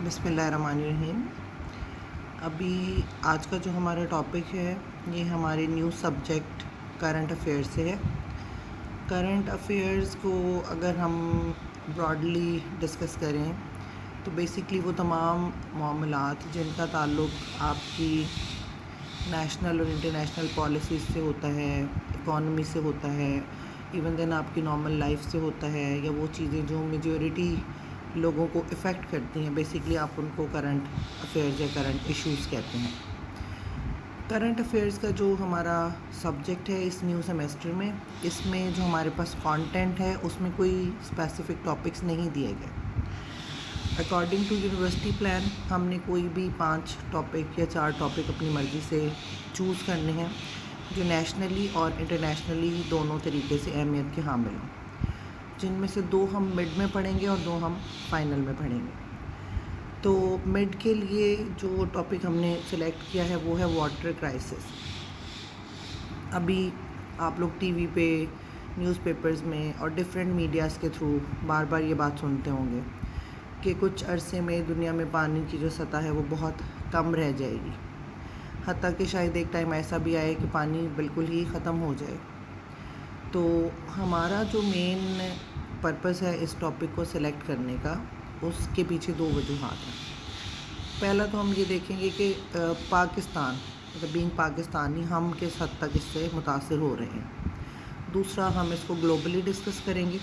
بسم اللہ الرحمن الرحیم۔ ابھی آج کا جو ہمارا ٹاپک ہے یہ ہمارے نیو سبجیکٹ کرنٹ افیئر سے ہے۔ کرنٹ افیئرز کو اگر ہم براڈلی ڈسکس کریں تو بیسکلی وہ تمام معاملات جن کا تعلق آپ کی نیشنل اور انٹرنیشنل پالیسیز سے ہوتا ہے، اکانومی سے ہوتا ہے، ایون دین آپ کی نارمل لائف سے ہوتا ہے، یا وہ چیزیں جو میجورٹی لوگوں کو افیکٹ کرتی ہیں، بیسکلی آپ ان کو کرنٹ افیئرز یا کرنٹ ایشوز کہتے ہیں۔ کرنٹ افیئرز کا جو ہمارا سبجیکٹ ہے اس نیو سیمیسٹر میں، اس میں جو ہمارے پاس کانٹینٹ ہے اس میں کوئی اسپیسیفک ٹاپکس نہیں دیے گئے۔ اکارڈنگ ٹو یونیورسٹی پلان ہم نے کوئی بھی 5 ٹاپک یا 4 ٹاپک اپنی مرضی سے چوز کرنے ہیں جو نیشنلی اور انٹرنیشنلی دونوں طریقے سے اہمیت کے حامل ہوں، جن میں سے 2 ہم مڈ میں پڑھیں گے اور 2 ہم فائنل میں پڑھیں گے۔ تو مڈ کے لیے جو ٹاپک ہم نے سلیکٹ کیا ہے وہ ہے واٹر کرائسس۔ ابھی آپ لوگ ٹی وی پہ، نیوز پیپرز میں اور ڈفرینٹ میڈیاز کے تھرو بار بار یہ بات سنتے ہوں گے کہ کچھ عرصے میں دنیا میں پانی کی جو سطح ہے وہ بہت کم رہ جائے گی، حتیٰ کہ شاید ایک ٹائم ایسا بھی آئے کہ پانی بالکل ہی ختم ہو جائے۔ تو ہمارا جو مین پرپس ہے اس ٹاپک کو سلیکٹ کرنے کا، اس کے پیچھے 2 وجوہات ہیں۔ پہلا تو ہم یہ دیکھیں گے کہ پاکستان، مطلب بینگ پاکستانی، ہم کس حد تک اس سے متاثر ہو رہے ہیں۔ دوسرا ہم اس کو گلوبلی ڈسکس کریں گے۔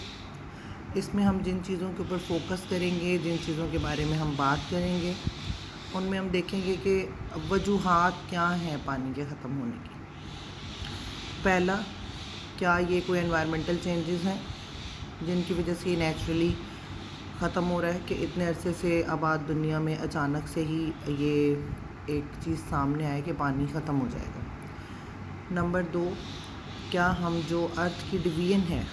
اس میں ہم جن چیزوں کے اوپر فوکس کریں گے، جن چیزوں کے بارے میں ہم بات کریں گے، ان میں ہم دیکھیں گے کہ وجوہات کیا ہیں پانی کے ختم ہونے کی۔ پہلا، کیا یہ کوئی انوائرمنٹل چینجز ہیں جن کی وجہ سے یہ نیچرلی ختم ہو رہا ہے کہ اتنے عرصے سے آباد دنیا میں اچانک سے ہی یہ ایک چیز سامنے آئے کہ پانی ختم ہو جائے گا۔ نمبر 2، کیا ہم جو ارتھ کی ڈویژن ہے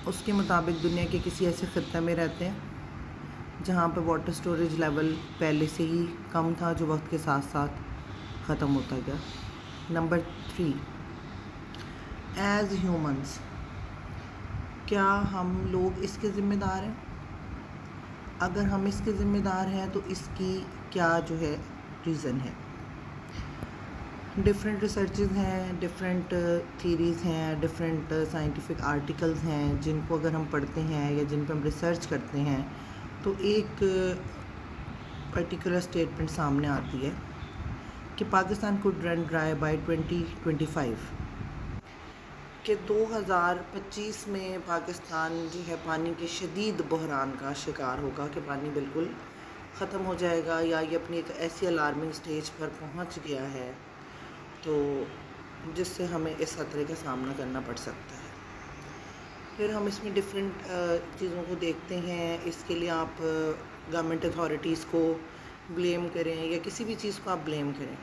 اس کے مطابق دنیا کے کسی ایسے خطے میں رہتے ہیں جہاں پہ واٹر سٹوریج لیول پہلے سے ہی کم تھا جو وقت کے ساتھ ساتھ ختم ہوتا گیا۔ نمبر 3، ایز ہیومنز کیا ہم لوگ اس کے ذمہ دار ہیں؟ اگر ہم اس کے ذمہ دار ہیں تو اس کی کیا جو ہے ریزن ہے؟ ڈفرینٹ ریسرچز ہیں، ڈفرینٹ تھیریز ہیں، ڈفرینٹ سائنٹیفک آرٹیکلز ہیں جن کو اگر ہم پڑھتے ہیں یا جن پہ ہم ریسرچ کرتے ہیں تو ایک پرٹیکولر اسٹیٹمنٹ سامنے آتی ہے کہ Pakistan could run dry by 2025، کہ 2025 میں پاکستان جو ہے پانی کے شدید بحران کا شکار ہوگا کہ پانی بالکل ختم ہو جائے گا، یا یہ اپنی ایک ایسی الارمنگ سٹیج پر پہنچ گیا ہے تو جس سے ہمیں اس خطرے کا سامنا کرنا پڑ سکتا ہے۔ پھر ہم اس میں ڈفرینٹ چیزوں کو دیکھتے ہیں۔ اس کے لیے آپ گورنمنٹ اتھارٹیز کو بلیم کریں یا کسی بھی چیز کو آپ بلیم کریں،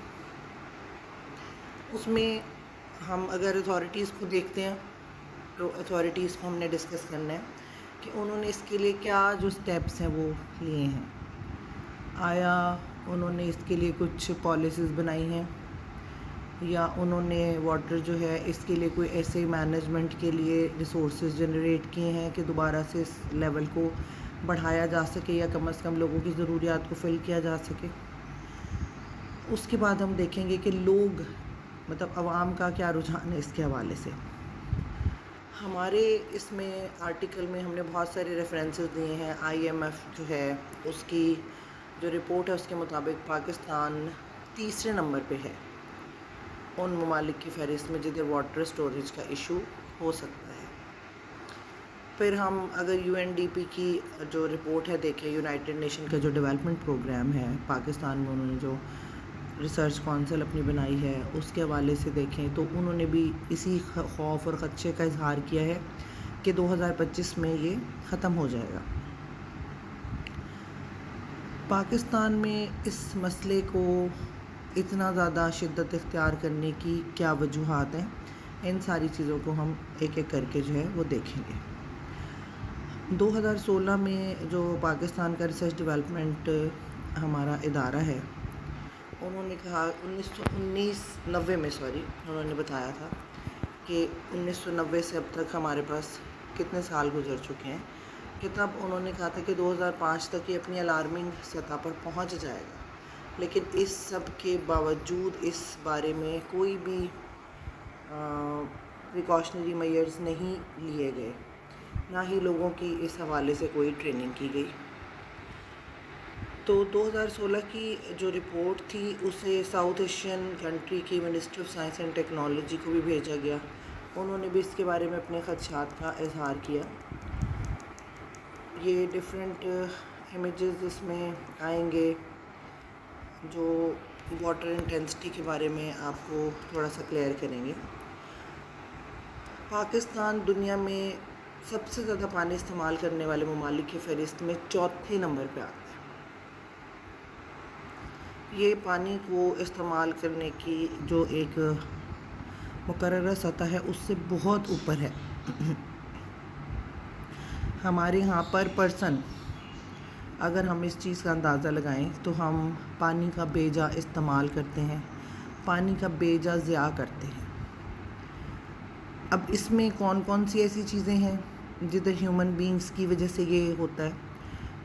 اس میں ہم اگر اتھارٹیز کو دیکھتے ہیں تو اتھارٹیز کو ہم نے ڈسکس کرنا ہے کہ انہوں نے اس کے لیے کیا جو سٹیپس ہیں وہ لیے ہیں۔ آیا انہوں نے اس کے لیے کچھ پالیسیز بنائی ہیں، یا انہوں نے واٹر جو ہے اس کے لیے کوئی ایسے مینجمنٹ کے لیے ریسورسز جنریٹ کیے ہیں کہ دوبارہ سے اس لیول کو بڑھایا جا سکے یا کم از کم لوگوں کی ضروریات کو فل کیا جا سکے۔ اس کے بعد ہم دیکھیں گے کہ لوگ، مطلب عوام کا کیا رجحان ہے اس کے حوالے سے۔ ہمارے اس میں آرٹیکل میں ہم نے بہت سارے ریفرنسز دیے ہیں۔ IMF جو ہے اس کی جو رپورٹ ہے اس کے مطابق پاکستان 3 نمبر پہ ہے ان ممالک کی فہرست میں جدھر واٹر سٹوریج کا ایشو ہو سکتا ہے۔ پھر ہم اگر UNDP کی جو رپورٹ ہے دیکھیں، یونائٹڈ نیشن کا جو ڈیولپمنٹ پروگرام ہے پاکستان میں، انہوں نے جو ریسرچ کونسل اپنی بنائی ہے اس کے حوالے سے دیکھیں تو انہوں نے بھی اسی خوف اور خدشے کا اظہار کیا ہے کہ 2025 میں یہ ختم ہو جائے گا۔ پاکستان میں اس مسئلے کو اتنا زیادہ شدت اختیار کرنے کی کیا وجوہات ہیں، ان ساری چیزوں کو ہم ایک ایک کر کے جو ہے وہ دیکھیں گے۔ 2016 میں جو پاکستان کا ریسرچ ڈیولپمنٹ ہمارا ادارہ ہے، انہوں نے کہا 1990 میں انہوں نے بتایا تھا کہ 1990 سے اب تک ہمارے پاس کتنے سال گزر چکے ہیں کہ تب انہوں نے کہا تھا کہ 2005 تک یہ اپنی الارمنگ سطح پر پہنچ جائے گا، لیکن اس سب کے باوجود اس بارے میں کوئی بھی پریکاشنری میئرز نہیں لیے گئے، نہ ہی لوگوں کی اس حوالے سے کوئی ٹریننگ کی گئی۔ تو 2016 کی جو رپورٹ تھی اسے ساؤتھ ایشین کنٹری کی ministry of science and technology کو بھی بھیجا گیا، انہوں نے بھی اس کے بارے میں اپنے خدشات کا اظہار کیا۔ یہ ڈفرینٹ امیجز اس میں آئیں گے جو واٹر انٹینسٹی کے بارے میں آپ کو تھوڑا سا کلیئر کریں گے۔ پاکستان دنیا میں سب سے زیادہ پانی استعمال کرنے والے ممالک کی فہرست میں 4تھے نمبر پہ آتا ہے۔ یہ پانی کو استعمال کرنے کی جو ایک مقررہ سطح ہے اس سے بہت اوپر ہے۔ ہمارے ہاں پر پرسن اگر ہم اس چیز کا اندازہ لگائیں تو ہم پانی کا بے جا استعمال کرتے ہیں، پانی کا بے جا ضیاع کرتے ہیں۔ اب اس میں کون کون سی ایسی چیزیں ہیں جدھر ہیومن بینگز کی وجہ سے یہ ہوتا ہے؟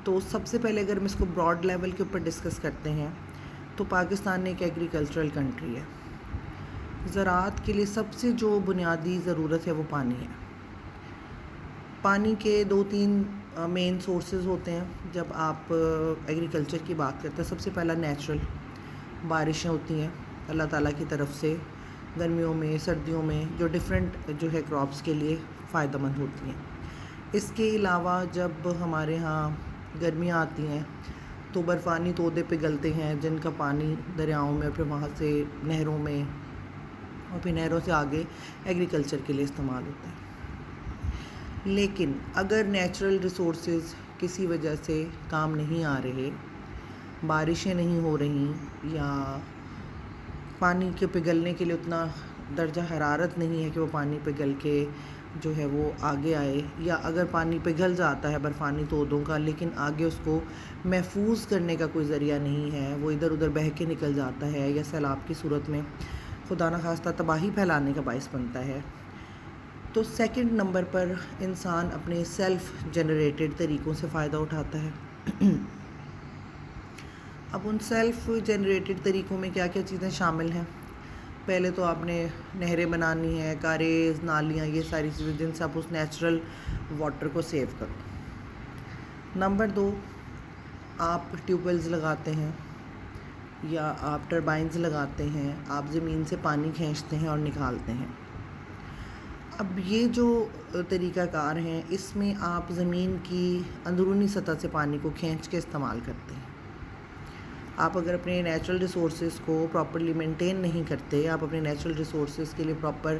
تو سب سے پہلے اگر ہم اس کو براڈ لیول کے اوپر ڈسکس کرتے ہیں تو پاکستان ایک ایگریکلچرل کنٹری ہے۔ زراعت کے لیے سب سے جو بنیادی ضرورت ہے وہ پانی ہے۔ پانی کے 2-3 مین سورسز ہوتے ہیں جب آپ ایگریکلچر کی بات کرتے ہیں۔ سب سے پہلا نیچرل، بارشیں ہوتی ہیں اللہ تعالیٰ کی طرف سے گرمیوں میں، سردیوں میں، جو ڈفرینٹ جو ہے کراپس کے لیے فائدہ مند ہوتی ہیں۔ اس کے علاوہ جب ہمارے ہاں گرمیاں آتی ہیں تو برفانی تودے پگھلتے ہیں جن کا پانی دریاؤں میں، پھر وہاں سے نہروں میں، اور پھر نہروں سے آگے ایگریکلچر کے لیے استعمال ہوتا ہے۔ لیکن اگر نیچرل ریسورسز کسی وجہ سے کام نہیں آ رہے، بارشیں نہیں ہو رہی، یا پانی کے پگھلنے کے لیے اتنا درجہ حرارت نہیں ہے کہ وہ پانی پگھل کے جو ہے وہ آگے آئے، یا اگر پانی پگھل جاتا ہے برفانی تودوں کا لیکن آگے اس کو محفوظ کرنے کا کوئی ذریعہ نہیں ہے، وہ ادھر ادھر بہہ کے نکل جاتا ہے یا سیلاب کی صورت میں خدا نخواستہ تباہی پھیلانے کا باعث بنتا ہے، تو سیکنڈ نمبر پر انسان اپنے سیلف جنریٹڈ طریقوں سے فائدہ اٹھاتا ہے۔ اب ان سیلف جنریٹڈ طریقوں میں کیا کیا چیزیں شامل ہیں؟ پہلے تو آپ نے نہریں بنانی ہے، کاریز، نالیاں، یہ ساری چیزیں جن سے آپ اس نیچرل واٹر کو سیو کرو۔ نمبر 2، آپ ٹیوب ویلز لگاتے ہیں یا آپ ٹربائنز لگاتے ہیں، آپ زمین سے پانی کھینچتے ہیں اور نکالتے ہیں۔ اب یہ جو طریقہ کار ہیں اس میں آپ زمین کی اندرونی سطح سے پانی کو کھینچ کے استعمال کرتے ہیں۔ آپ اگر اپنے نیچرل ریسورسز کو پراپرلی مینٹین نہیں کرتے، آپ اپنے نیچرل ریسورسز کے لیے پراپر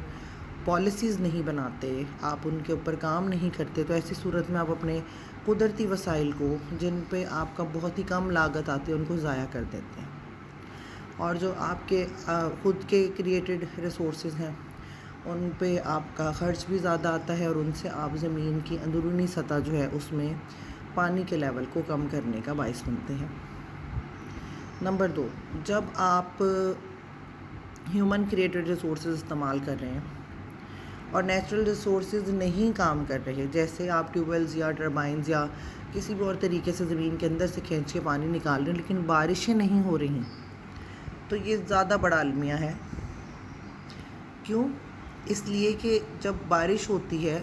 پالیسیز نہیں بناتے، آپ ان کے اوپر کام نہیں کرتے، تو ایسی صورت میں آپ اپنے قدرتی وسائل کو جن پہ آپ کا بہت ہی کم لاگت آتی ہے ان کو ضائع کر دیتے ہیں، اور جو آپ کے خود کے کریٹڈ ریسورسز ہیں ان پہ آپ کا خرچ بھی زیادہ آتا ہے، اور ان سے آپ زمین کی اندرونی سطح جو ہے اس میں پانی کے لیول کو کم کرنے کا باعث بنتے ہیں۔ نمبر 2، جب آپ ہیومن کریٹڈ ریسورسز استعمال کر رہے ہیں اور نیچرل ریسورسز نہیں کام کر رہے، جیسے آپ ٹیوب ویلز یا ٹربائنز یا کسی بھی اور طریقے سے زمین کے اندر سے کھینچ کے پانی نکال رہے ہیں لیکن بارشیں نہیں ہو رہی، تو یہ زیادہ بڑا المیہ ہے۔ کیوں؟ اس لیے کہ جب بارش ہوتی ہے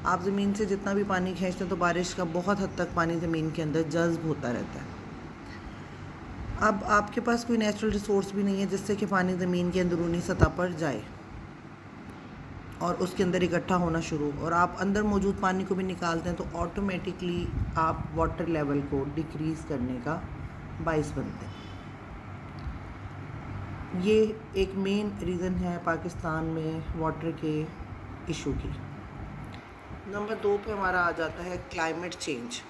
آپ زمین سے جتنا بھی پانی کھینچتے ہیں تو بارش کا بہت حد تک پانی زمین کے اندر جذب ہوتا رہتا ہے۔ اب آپ کے پاس کوئی نیچرل ریسورس بھی نہیں ہے جس سے کہ پانی زمین کی اندرونی سطح پر جائے اور اس کے اندر اکٹھا ہونا شروع، اور آپ اندر موجود پانی کو بھی نکالتے ہیں تو آٹومیٹکلی آپ واٹر لیول کو ڈیکریز کرنے کا باعث بنتے ہیں۔ یہ ایک مین ریزن ہے پاکستان میں واٹر کے ایشو کی۔ نمبر 2 پہ ہمارا آ جاتا ہے کلائمیٹ چینج۔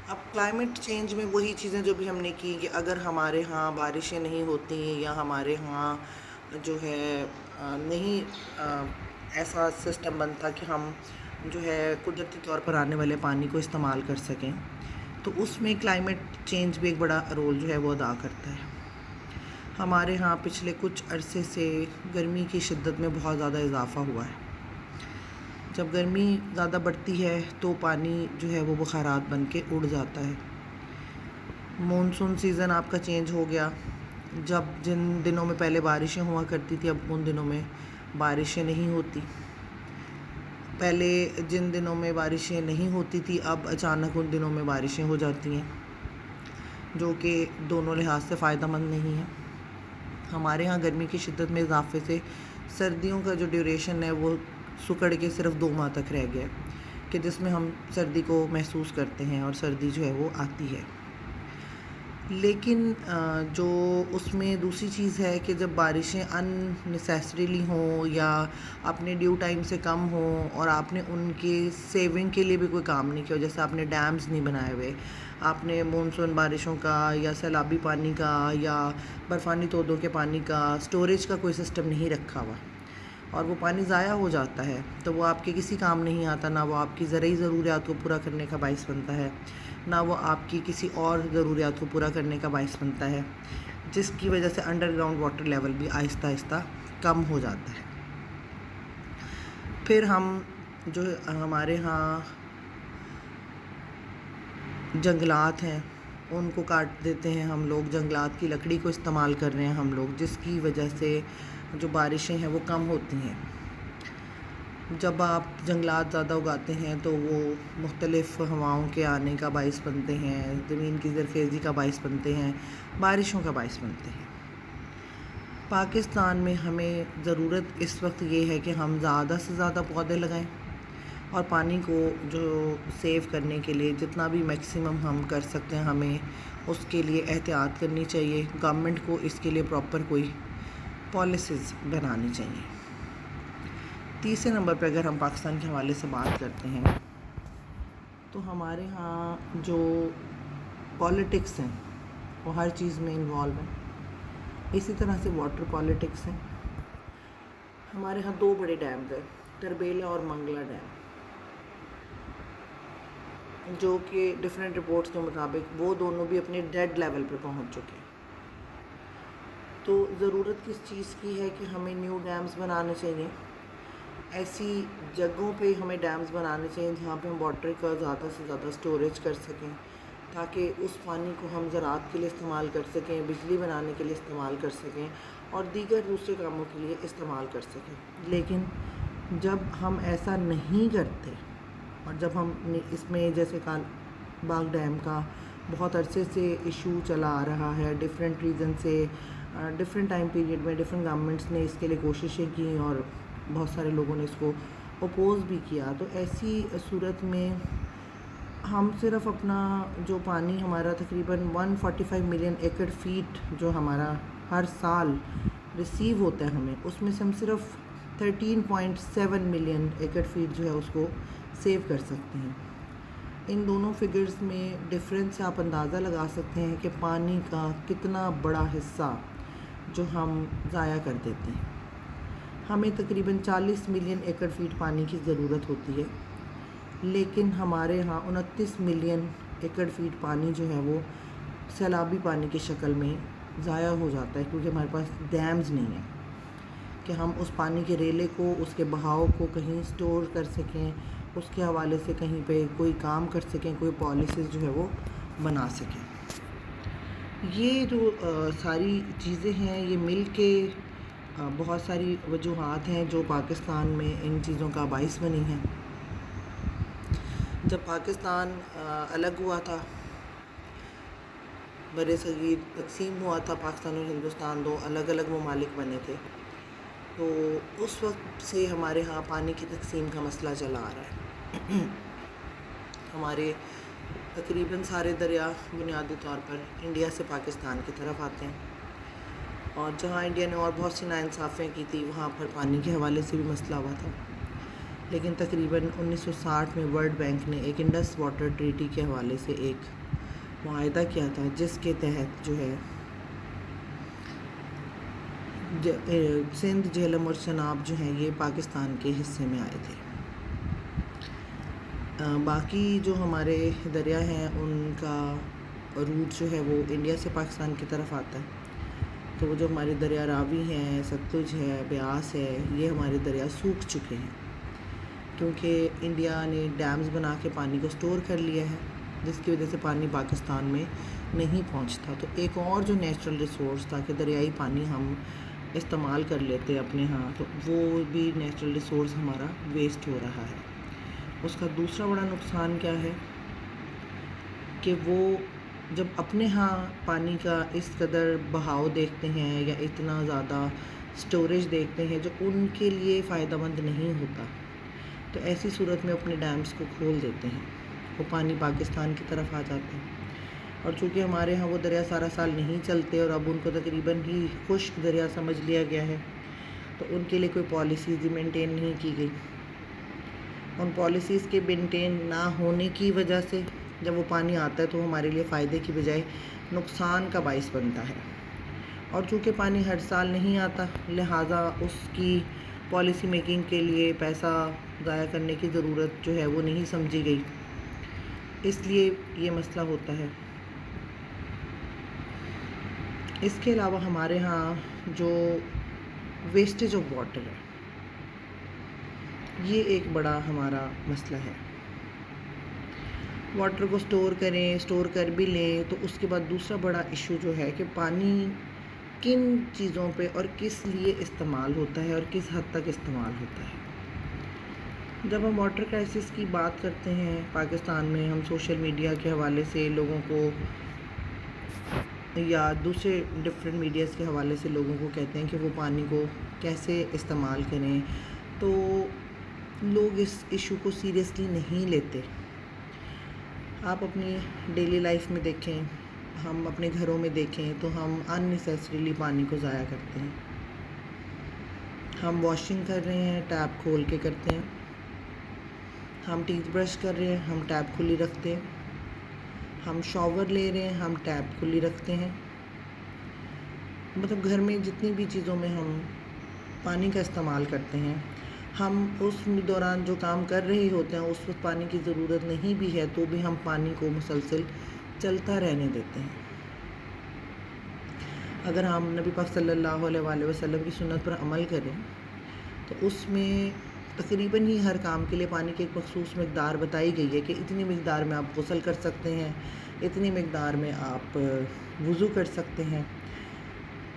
اب کلائمیٹ چینج میں وہی چیزیں جو بھی ہم نے کی کہ اگر ہمارے ہاں بارشیں نہیں ہوتی یا ہمارے ہاں جو ہے نہیں ایسا سسٹم بنتا کہ ہم جو ہے قدرتی طور پر آنے والے پانی کو استعمال کر سکیں، تو اس میں کلائمیٹ چینج بھی ایک بڑا رول جو ہے وہ ادا کرتا ہے۔ ہمارے ہاں پچھلے کچھ عرصے سے گرمی کی شدت میں بہت زیادہ اضافہ ہوا ہے۔ جب گرمی زیادہ بڑھتی ہے تو پانی جو ہے وہ بخارات بن کے اڑ جاتا ہے. مونسون سیزن آپ کا چینج ہو گیا. جب جن دنوں میں پہلے بارشیں ہوا کرتی تھی اب ان دنوں میں بارشیں نہیں ہوتی. پہلے جن دنوں میں بارشیں نہیں ہوتی تھی اب اچانک ان دنوں میں بارشیں ہو جاتی ہیں، جو کہ دونوں لحاظ سے فائدہ مند نہیں ہے. ہمارے ہاں گرمی کی شدت میں اضافے سے سردیوں کا جو ڈیوریشن ہے وہ سکڑ کے صرف 2 ماہ تک رہ گیا کہ جس میں ہم سردی کو محسوس کرتے ہیں اور سردی جو ہے وہ آتی ہے. لیکن جو اس میں دوسری چیز ہے کہ جب بارشیں ان نیسیسریلی ہوں یا اپنے ڈیو ٹائم سے کم ہوں اور آپ نے ان کے سیونگ کے لیے بھی کوئی کام نہیں کیا، جیسے آپ نے ڈیمز نہیں بنائے ہوئے، آپ نے مونسون بارشوں کا یا سیلابی پانی کا یا برفانی تودوں کے پانی کا اسٹوریج کا کوئی سسٹم نہیں رکھا ہوا اور وہ پانی ضائع ہو جاتا ہے تو وہ آپ کے کسی کام نہیں آتا. نہ وہ آپ کی زرعی ضروریات کو پورا کرنے کا باعث بنتا ہے، نہ وہ آپ کی کسی اور ضروریات کو پورا کرنے کا باعث بنتا ہے، جس کی وجہ سے انڈر گراؤنڈ واٹر لیول بھی آہستہ آہستہ کم ہو جاتا ہے. پھر ہم جو ہمارے ہاں جنگلات ہیں ان کو کاٹ دیتے ہیں ہم لوگ، جنگلات کی لکڑی کو استعمال کر رہے ہیں ہم لوگ، جس کی وجہ سے جو بارشیں ہیں وہ کم ہوتی ہیں. جب آپ جنگلات زیادہ اگاتے ہیں تو وہ مختلف ہواؤں کے آنے کا باعث بنتے ہیں، زمین کی زرخیزی کا باعث بنتے ہیں، بارشوں کا باعث بنتے ہیں. پاکستان میں ہمیں ضرورت اس وقت یہ ہے کہ ہم زیادہ سے زیادہ پودے لگائیں اور پانی کو جو سیو کرنے کے لیے جتنا بھی میکسیمم ہم کر سکتے ہیں ہمیں اس کے لیے احتیاط کرنی چاہیے. گورنمنٹ کو اس کے لیے پراپر کوئی پالیسیز بنانی چاہیے. تیسرے نمبر پہ اگر ہم پاکستان کے حوالے سے بات کرتے ہیں تو ہمارے ہاں جو پالیٹکس ہیں وہ ہر چیز میں انوالو ہیں. اسی طرح سے واٹر پالیٹکس ہیں. ہمارے ہاں 2 بڑے ڈیمز ہیں، تربیلا اور منگلا ڈیم، جو کہ ڈیفرنٹ رپورٹس کے مطابق وہ دونوں بھی اپنے ڈیڈ لیول پہ پہنچ چکے ہیں. تو ضرورت کس چیز کی ہے کہ ہمیں نیو ڈیمز بنانے چاہیے. ایسی جگہوں پہ ہمیں ڈیمز بنانے چاہیے جہاں پہ ہم واٹر کا زیادہ سے زیادہ اسٹوریج کر سکیں تاکہ اس پانی کو ہم زراعت کے لیے استعمال کر سکیں، بجلی بنانے کے لیے استعمال کر سکیں اور دیگر دوسرے کاموں کے لیے استعمال کر سکیں. لیکن جب ہم ایسا نہیں کرتے اور جب ہم اس میں جیسے کال باغ ڈیم کا بہت عرصے سے ایشو چلا آ رہا ہے، ڈیفرنٹ ریزن سے ڈیفرنٹ ٹائم پیریڈ میں ڈیفرنٹ گورنمنٹس نے اس کے لیے کوششیں کی اور بہت سارے لوگوں نے اس کو اپوز بھی کیا، تو ایسی صورت میں ہم صرف اپنا جو پانی ہمارا تقریباً 145 ملین ایکڑ فیٹ جو ہمارا ہر سال ریسیو ہوتا ہے ہمیں، اس میں سے ہم صرف 13.7 ملین ایکڑ فیٹ جو ہے اس کو سیو کر سکتے ہیں. ان دونوں فگرز میں ڈفرینس سے آپ اندازہ لگا سکتے ہیں کہ پانی کا کتنا بڑا حصہ جو ہم ضائع کر دیتے ہیں. ہمیں تقریباً 40 ملین ایکڑ فیٹ پانی کی ضرورت ہوتی ہے، لیکن ہمارے ہاں 29 ملین ایکڑ فیٹ پانی جو ہے وہ سیلابی پانی کی شکل میں ضائع ہو جاتا ہے کیونکہ ہمارے پاس ڈیمز نہیں ہیں کہ ہم اس پانی کے ریلے کو، اس کے بہاؤ کو کہیں سٹور کر سکیں، اس کے حوالے سے کہیں پہ کوئی کام کر سکیں، کوئی پالیسیز جو ہے وہ بنا سکیں. یہ جو ساری چیزیں ہیں یہ مل کے بہت ساری وجوہات ہیں جو پاکستان میں ان چیزوں کا باعث بنی ہیں. جب پاکستان الگ ہوا تھا، بر صغیر تقسیم ہوا تھا، پاکستان اور ہندوستان 2 الگ الگ ممالک بنے تھے، تو اس وقت سے ہمارے ہاں پانی کی تقسیم کا مسئلہ چلا آ رہا ہے. ہمارے تقریباً سارے دریا بنیادی طور پر انڈیا سے پاکستان کی طرف آتے ہیں اور جہاں انڈیا نے اور بہت سی ناانصافیاں کی تھی وہاں پر پانی کے حوالے سے بھی مسئلہ ہوا تھا. لیکن تقریباً 1960 میں ورلڈ بینک نے ایک انڈس واٹر ٹریٹی کے حوالے سے ایک معاہدہ کیا تھا جس کے تحت جو ہے سندھ، جہلم اور چناب جو ہیں یہ پاکستان کے حصے میں آئے تھے. باقی جو ہمارے دریا ہیں ان کا روٹ جو ہے وہ انڈیا سے پاکستان کی طرف آتا ہے. تو وہ جو ہمارے دریا راوی ہیں، ستلج ہے، بیاس ہے، یہ ہمارے دریا سوکھ چکے ہیں کیونکہ انڈیا نے ڈیمز بنا کے پانی کو سٹور کر لیا ہے، جس کی وجہ سے پانی پاکستان میں نہیں پہنچتا. تو ایک اور جو نیچرل ریسورس تھا کہ دریائی پانی ہم استعمال کر لیتے اپنے ہاں، تو وہ بھی نیچرل ریسورس ہمارا ویسٹ ہو رہا ہے. اس کا دوسرا بڑا نقصان کیا ہے کہ وہ جب اپنے ہاں پانی کا اس قدر بہاؤ دیکھتے ہیں یا اتنا زیادہ سٹوریج دیکھتے ہیں جو ان کے لیے فائدہ مند نہیں ہوتا، تو ایسی صورت میں اپنے ڈیمز کو کھول دیتے ہیں، وہ پانی پاکستان کی طرف آ جاتے ہیں. اور چونکہ ہمارے ہاں وہ دریا سارا سال نہیں چلتے اور اب ان کو تقریباً ہی خشک دریا سمجھ لیا گیا ہے، تو ان کے لیے کوئی پالیسیز مینٹین نہیں کی گئی. ان پالیسیز کے مینٹین نہ ہونے کی وجہ سے جب وہ پانی آتا ہے تو ہمارے لیے فائدے کی بجائے نقصان کا باعث بنتا ہے. اور چونکہ پانی ہر سال نہیں آتا، لہٰذا اس کی پالیسی میکنگ کے لیے پیسہ ضائع کرنے کی ضرورت جو ہے وہ نہیں سمجھی گئی، اس لیے یہ مسئلہ ہوتا ہے. اس کے علاوہ ہمارے ہاں جو ویسٹیج آف واٹر ہے، یہ ایک بڑا ہمارا مسئلہ ہے. واٹر کو سٹور کریں، سٹور کر بھی لیں، تو اس کے بعد دوسرا بڑا ایشو جو ہے کہ پانی کن چیزوں پہ اور کس لیے استعمال ہوتا ہے اور کس حد تک استعمال ہوتا ہے. جب ہم واٹر کرائسس کی بات کرتے ہیں پاکستان میں، ہم سوشل میڈیا کے حوالے سے لوگوں کو یا دوسرے ڈفرینٹ میڈیاز کے حوالے سے لوگوں کو کہتے ہیں کہ وہ پانی کو کیسے استعمال کریں، تو لوگ اس ایشو کو سیریسلی نہیں لیتے. آپ اپنی ڈیلی لائف میں دیکھیں، ہم اپنے گھروں میں دیکھیں تو ہم ان نیسیسریلی پانی کو ضائع کرتے ہیں. ہم واشنگ کر رہے ہیں، ٹیپ کھول کے کرتے ہیں. ہم ٹیتھ برش کر رہے ہیں، ہم ٹیپ کھلی رکھتے ہیں. ہم شاور لے رہے ہیں، ہم ٹیپ کھلی رکھتے ہیں. مطلب گھر میں جتنی بھی چیزوں میں ہم پانی کا استعمال کرتے ہیں، ہم اس دوران جو کام کر رہے ہوتے ہیں اس وقت پانی کی ضرورت نہیں بھی ہے تو بھی ہم پانی کو مسلسل چلتا رہنے دیتے ہیں. اگر ہم نبی پاک صلی اللہ علیہ وآلہ وسلم کی سنت پر عمل کریں تو اس میں تقریباً ہی ہر کام کے لیے پانی کی ایک مخصوص مقدار بتائی گئی ہے کہ اتنی مقدار میں آپ غسل کر سکتے ہیں، اتنی مقدار میں آپ وضو کر سکتے ہیں،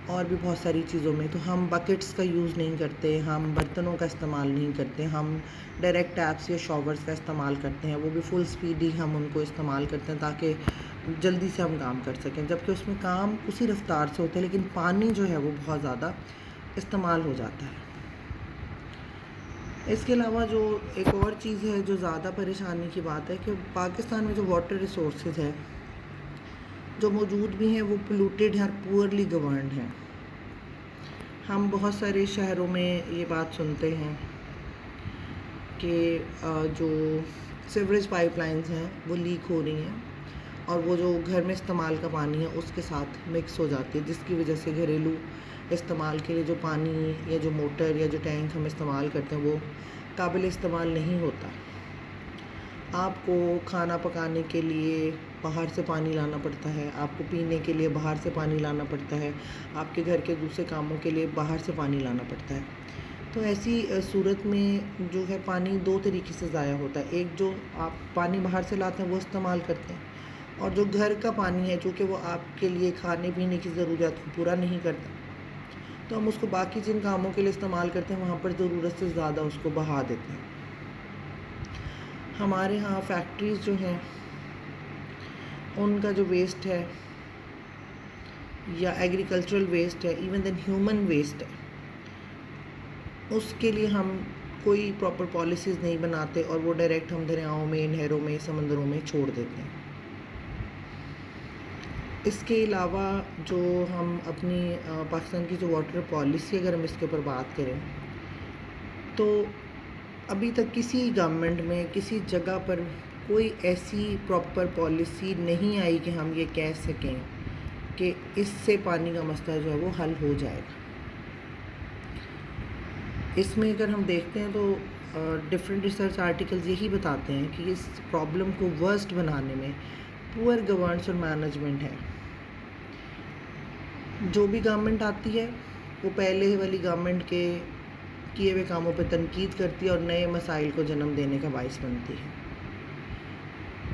اور بھی بہت ساری چیزوں میں. تو ہم بکٹس کا یوز نہیں کرتے، ہم برتنوں کا استعمال نہیں کرتے، ہم ڈائریکٹ ٹیپس یا شاورز کا استعمال کرتے ہیں. وہ بھی فل سپیڈ ہی ہم ان کو استعمال کرتے ہیں تاکہ جلدی سے ہم کام کر سکیں، جبکہ اس میں کام اسی رفتار سے ہوتے ہیں لیکن پانی جو ہے وہ بہت زیادہ استعمال ہو جاتا ہے. اس کے علاوہ جو ایک اور چیز ہے جو زیادہ پریشانی کی بات ہے کہ پاکستان میں جو واٹر ریسورسز ہے جو موجود بھی ہیں وہ پولوٹیڈ ہیں اور پورلی گورنڈ ہیں. ہم بہت سارے شہروں میں یہ بات سنتے ہیں کہ جو سیوریج پائپ لائنز ہیں وہ لیک ہو رہی ہیں اور وہ جو گھر میں استعمال کا پانی ہے اس کے ساتھ مکس ہو جاتی ہے، جس کی وجہ سے گھریلو استعمال کے لیے جو پانی یا جو موٹر یا جو ٹینک ہم استعمال کرتے ہیں وہ قابل استعمال نہیں ہوتا. آپ کو کھانا پکانے کے لیے باہر سے پانی لانا پڑتا ہے، آپ کو پینے کے لیے باہر سے پانی لانا پڑتا ہے، آپ کے گھر کے دوسرے کاموں کے لیے باہر سے پانی لانا پڑتا ہے. تو ایسی صورت میں جو ہے پانی دو طریقے سے ضائع ہوتا ہے. ایک جو آپ پانی باہر سے لاتے ہیں وہ استعمال کرتے ہیں، اور جو گھر کا پانی ہے چونکہ وہ آپ کے لیے کھانے پینے کی ضروریات کو پورا نہیں کرتا تو ہم اس کو باقی جن کاموں کے لیے استعمال کرتے ہیں وہاں پر ضرورت سے زیادہ اس کو بہا دیتے ہیں. ہمارے ہاں فیکٹریز جو ہیں ان کا جو ویسٹ ہے یا ایگریکلچرل ویسٹ ہے، ایون دین ہیومن ویسٹ ہے، اس کے لیے ہم کوئی پراپر پالیسیز نہیں بناتے اور وہ ڈائریکٹ ہم دریاؤں میں، نہروں میں، سمندروں میں چھوڑ دیتے ہیں. اس کے علاوہ جو ہم اپنی پاکستان کی جو واٹر پالیسی اگر ہم اس کے اوپر بات کریں تو ابھی تک کسی گورنمنٹ میں کسی جگہ پر کوئی ایسی پراپر پالیسی نہیں آئی کہ ہم یہ کہہ سکیں کہ اس سے پانی کا مسئلہ جو ہے وہ حل ہو جائے گا. اس میں اگر ہم دیکھتے ہیں تو ڈفرینٹ ریسرچ آرٹیکلز یہی بتاتے ہیں کہ اس پرابلم کو ورسٹ بنانے میں پور گورننس اور مینجمنٹ ہے. جو بھی گورنمنٹ آتی ہے وہ پہلے والی گورنمنٹ کے کیے ہوئے کاموں پہ تنقید کرتی ہے اور نئے مسائل کو جنم دینے کا باعث بنتی ہے۔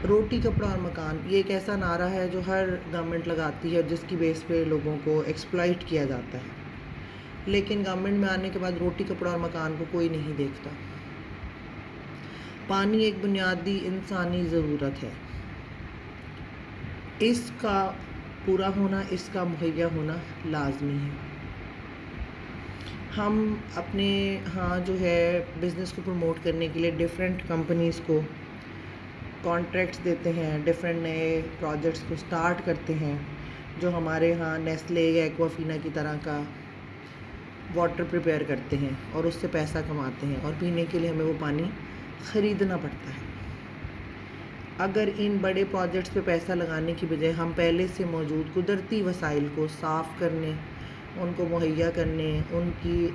روٹی، کپڑا اور مکان، یہ ایک ایسا نعرہ ہے جو ہر گورنمنٹ لگاتی ہے اور جس کی بیس پہ لوگوں کو ایکسپلائٹ کیا جاتا ہے، لیکن گورنمنٹ میں آنے کے بعد روٹی، کپڑا اور مکان کو کوئی نہیں دیکھتا۔ پانی ایک بنیادی انسانی ضرورت ہے، اس کا پورا ہونا، اس کا مہیا ہونا لازمی ہے۔ ہم اپنے ہاں جو ہے بزنس کو پروموٹ کرنے کے لیے ڈیفرنٹ کمپنیز کو کانٹریکٹس دیتے ہیں، ڈیفرنٹ نئے پروجیکٹس کو سٹارٹ کرتے ہیں، جو ہمارے ہاں نیسلے یا ایکوافینا کی طرح کا واٹر پریپیئر کرتے ہیں اور اس سے پیسہ کماتے ہیں، اور پینے کے لیے ہمیں وہ پانی خریدنا پڑتا ہے۔ اگر ان بڑے پروجیکٹس پہ پیسہ لگانے کی بجائے ہم پہلے سے موجود قدرتی وسائل کو صاف کرنے، ان کو مہیا کرنے، ان کی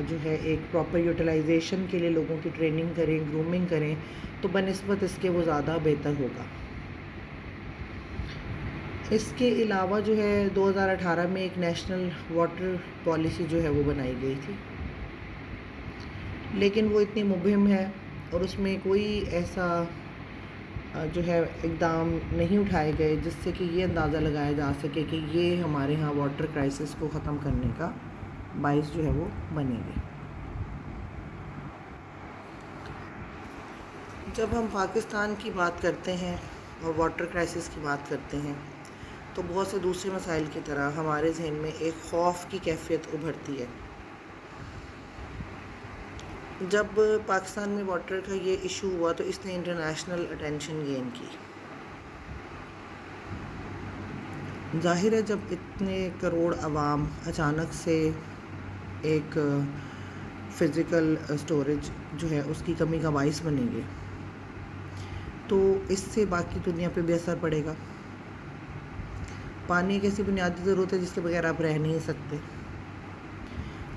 جو ہے ایک پراپر یوٹیلائزیشن کے لیے لوگوں کی ٹریننگ کریں، گرومنگ کریں، تو بنسبت اس کے وہ زیادہ بہتر ہوگا۔ اس کے علاوہ جو ہے 2018 میں ایک نیشنل واٹر پالیسی جو ہے وہ بنائی گئی تھی، لیکن وہ اتنی مبہم ہے اور اس میں کوئی ایسا جو ہے اقدام نہیں اٹھائے گئے جس سے کہ یہ اندازہ لگایا جا سکے کہ یہ ہمارے ہاں واٹر کرائسس کو ختم کرنے کا باعث جو ہے وہ بنے گے۔ جب ہم پاکستان کی بات کرتے ہیں اور واٹر کرائسس کی بات کرتے ہیں تو بہت سے دوسرے مسائل کی طرح ہمارے ذہن میں ایک خوف کی کیفیت ابھرتی ہے۔ جب پاکستان میں واٹر کا یہ ایشو ہوا تو اس نے انٹرنیشنل اٹینشن گین کی۔ ظاہر ہے جب اتنے کروڑ عوام اچانک سے ایک فزیکل سٹوریج جو ہے اس کی کمی کا باعث بنیں گے تو اس سے باقی دنیا پہ بھی اثر پڑے گا۔ پانی ایک ایسی بنیادی ضرورت ہے جس کے بغیر آپ رہ نہیں سکتے۔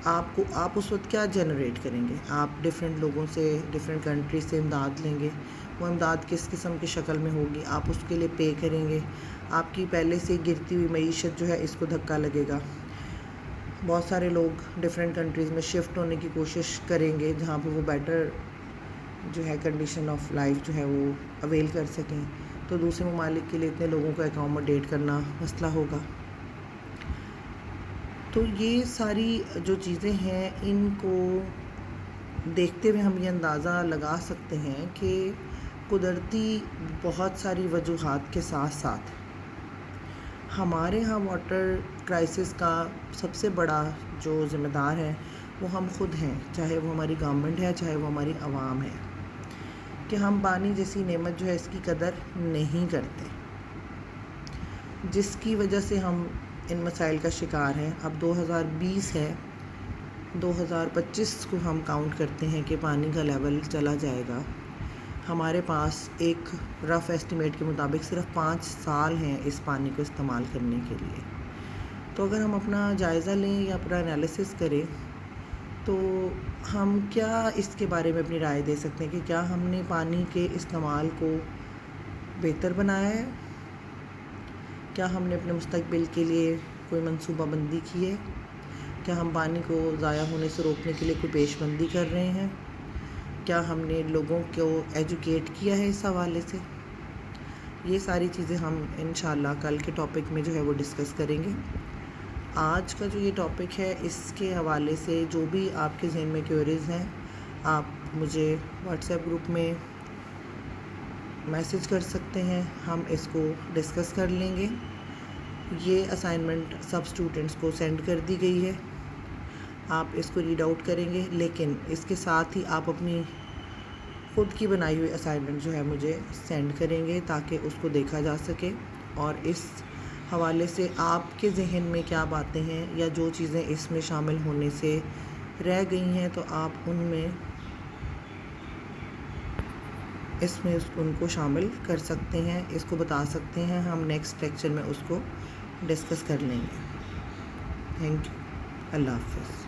آپ اس وقت کیا جنریٹ کریں گے؟ آپ ڈیفرنٹ لوگوں سے، ڈیفرنٹ کنٹریز سے امداد لیں گے، وہ امداد کس قسم کی شکل میں ہوگی، آپ اس کے لیے پے کریں گے، آپ کی پہلے سے گرتی ہوئی معیشت جو ہے اس کو دھکا لگے گا۔ بہت سارے لوگ ڈیفرنٹ کنٹریز میں شفٹ ہونے کی کوشش کریں گے جہاں پہ وہ بیٹر جو ہے کنڈیشن آف لائف جو ہے وہ اویل کر سکیں، تو دوسرے ممالک کے لیے اتنے لوگوں کو اکاموڈیٹ کرنا مسئلہ ہوگا۔ تو یہ ساری جو چیزیں ہیں ان کو دیکھتے ہوئے ہم یہ اندازہ لگا سکتے ہیں کہ قدرتی بہت ساری وجوہات کے ساتھ ساتھ ہمارے ہاں واٹر کرائسس کا سب سے بڑا جو ذمہ دار ہے وہ ہم خود ہیں، چاہے وہ ہماری گورنمنٹ ہے، چاہے وہ ہماری عوام ہے، کہ ہم پانی جیسی نعمت جو ہے اس کی قدر نہیں کرتے، جس کی وجہ سے ہم ان مسائل کا شکار ہیں۔ اب 2020 ہے، 2025 کو ہم کاؤنٹ کرتے ہیں کہ پانی کا لیول چلا جائے گا۔ ہمارے پاس ایک رف ایسٹیمیٹ کے مطابق صرف 5 سال ہیں اس پانی کو استعمال کرنے کے لیے۔ تو اگر ہم اپنا جائزہ لیں یا اپنا انالیسس کریں تو ہم کیا اس کے بارے میں اپنی رائے دے سکتے ہیں کہ کیا ہم نے پانی کے استعمال کو بہتر بنایا ہے؟ کیا ہم نے اپنے مستقبل کے لیے کوئی منصوبہ بندی کی ہے؟ کیا ہم پانی کو ضائع ہونے سے روکنے کے لیے کوئی پیش بندی کر رہے ہیں؟ کیا ہم نے لوگوں کو ایجوکیٹ کیا ہے اس حوالے سے؟ یہ ساری چیزیں ہم انشاءاللہ کل کے ٹاپک میں جو ہے وہ ڈسکس کریں گے۔ آج کا جو یہ ٹاپک ہے اس کے حوالے سے جو بھی آپ کے ذہن میں کیوریز ہیں آپ مجھے واٹس ایپ گروپ میں میسج کر سکتے ہیں، ہم اس کو ڈسکس کر لیں گے۔ یہ اسائنمنٹ سب اسٹوڈنٹس کو سینڈ کر دی گئی ہے، آپ اس کو ریڈ آؤٹ کریں گے، لیکن اس کے ساتھ ہی آپ اپنی خود کی بنائی ہوئی اسائنمنٹ جو ہے مجھے سینڈ کریں گے تاکہ اس کو دیکھا جا سکے، اور اس حوالے سے آپ کے ذہن میں کیا باتیں ہیں یا جو چیزیں اس میں شامل ہونے سے رہ گئی ہیں تو آپ ان کو شامل کر سکتے ہیں، اس کو بتا سکتے ہیں، ہم نیکسٹ لیکچر میں اس کو ڈسکس کر لیں گے۔ تھینک یو، اللہ حافظ۔